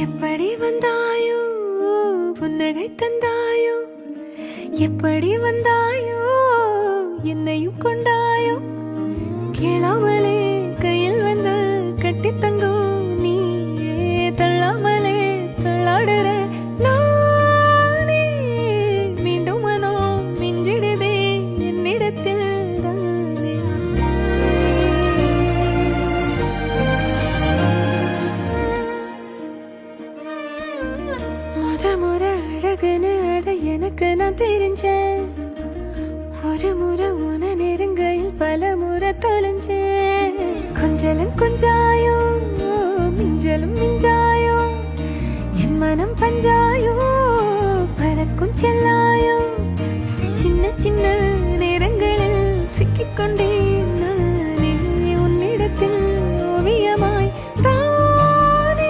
எப்படி வந்தாயோ புன்னகை தந்தாயோ எப்படி வந்தாயோ என்னையும் கொண்டாயோ கேளாமலே கையில் வந்து கட்டி தங்கோ நீ தள்ளாமலே தள்ளாடுற நானே மீண்டும் மனோ மிஞ்சிடுதே என்னிடத்தில் தானே முறை அழகுன்னு அட எனக்கு நான் தெரிஞ்சேன் ஒரு முறை உன நெருங்கையில் பல முறை தொலைஞ்சேன் கொஞ்சலும் கொஞ்சாயோ மிஞ்சலும் மிஞ்சாயோ என் மனம் பஞ்சாயோ பறக்கும் செல்லாயோ சின்ன சின்ன நேரங்களில் சிக்கிக்கொண்டே